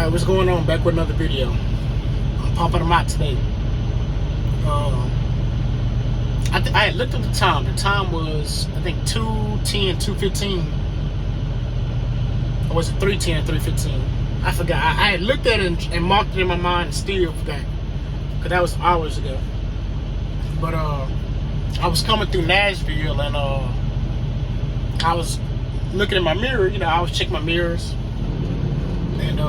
Alright, what's going on? Back with another video. I'm pumping them out today. I had looked at the time. The time was, I think, 2:10, 2:15. Or was it 3:10, 3:15? I forgot. I had looked at it and marked it in my mind and still forgot. Because that was hours ago. But I was coming through Nashville and I was looking at my mirror. You know, I was checking my mirrors. And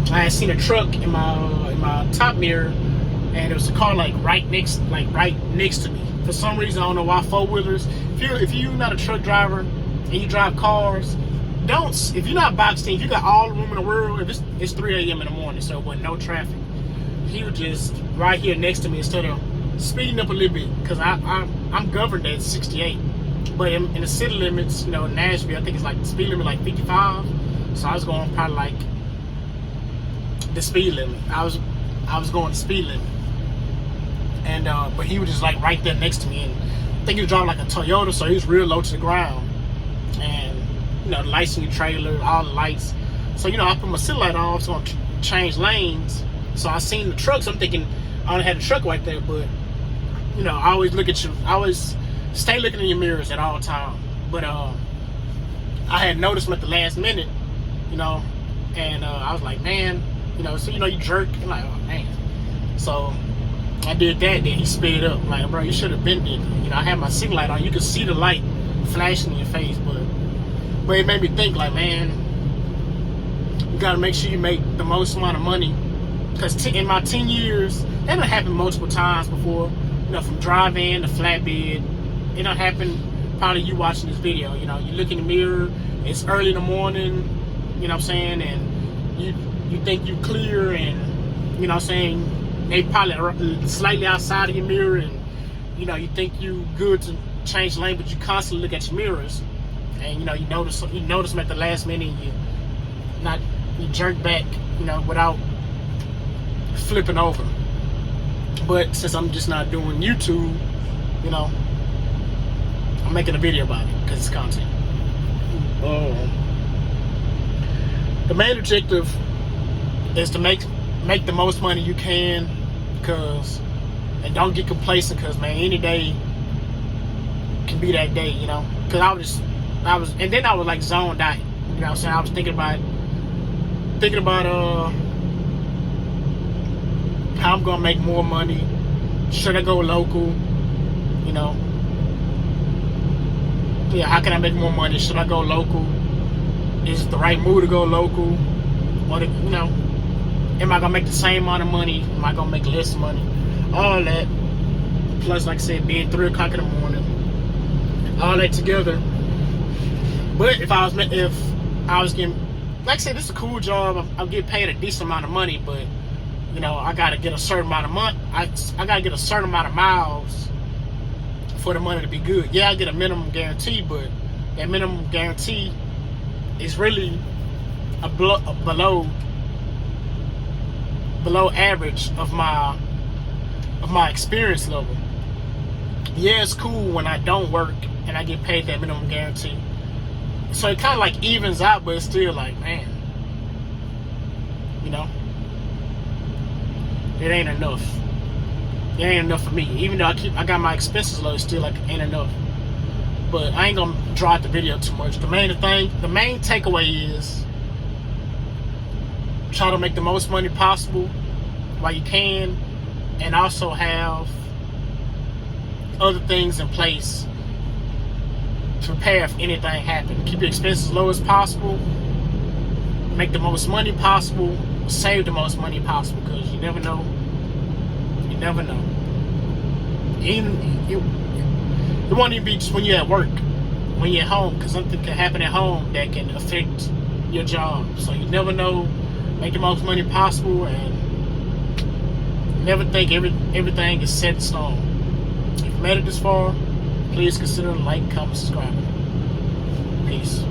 I had seen a truck in my top mirror, and there was a car like right next to me. For some reason, I don't know why. Four-wheelers. If you're not a truck driver and you drive cars, if you're not boxed in, if you got all the room in the world, if it's 3 a.m. in the morning, so with no traffic, he was just right here next to me instead of speeding up a little bit, because I'm governed at 68. But in the city limits, you know, Nashville, I think it's like the speed limit like 55. So I was going probably like the speed limit. I was going the speed limit, and but he was just like right there next to me, and I think he was driving like a Toyota, so he was real low to the ground, and you know, the lights in your trailer, all the lights. So you know, I put my city light on, I was going to change lanes. So I seen the trucks. I'm thinking I only had the truck right there, but you know, I always look at you. I always stay looking in your mirrors at all times. But I had noticed him at the last minute. You know, and I was like, man, you know, so you know, you jerk, and like, oh man. So I did that. Then he sped up. Like, bro, you should have been there. You know, I had my signal light on. You could see the light flashing in your face, but it made me think, like, man, you gotta make sure you make the most amount of money. Because in my 10 years, that done happened multiple times before. You know, from drive-in to flatbed, it done happened. Probably you watching this video. You know, you look in the mirror. It's early in the morning. You know what I'm saying? And you think you clear, and you know what I'm saying, they probably slightly outside of your mirror, and you know, you think you good to change lane, but you constantly look at your mirrors, and you know, you notice them at the last minute, and you jerk back, you know, without flipping over. But since I'm just not doing YouTube, you know, I'm making a video about it because it's content. The main objective is to make the most money you can, and don't get complacent, because man, any day can be that day, you know. Because and then I was like zoned out, you know what I'm saying. I was thinking about how I'm gonna make more money. Should I go local? You know, yeah. How can I make more money? Should I go local? Is it the right move to go local? Or you know, am I gonna make the same amount of money? Am I gonna make less money? All that. Plus, like I said, being 3 o'clock in the morning. All that together. But if I was getting, like I said, this is a cool job. I'm getting paid a decent amount of money, but you know, I gotta get a certain amount of money. I gotta get a certain amount of miles for the money to be good. Yeah, I get a minimum guarantee, but that minimum guarantee is really a below average of my experience level. Yeah, it's cool when I don't work and I get paid that minimum guarantee. So it kind of like evens out, but it's still like, man, you know, it ain't enough. It ain't enough for me. Even though I got my expenses low, it's still like ain't enough. But I ain't gonna draw out the video too much. The main takeaway is try to make the most money possible while you can, and also have other things in place to prepare if anything happens. Keep your expenses low as possible. Make the most money possible. Save the most money possible, because you never know. You never know. It won't even be just when you're at work, when you're at home, because something can happen at home that can affect your job. So you never know. Make the most money possible, and never think everything is set in stone. If you made it this far, please consider liking, comment, subscribing. Peace.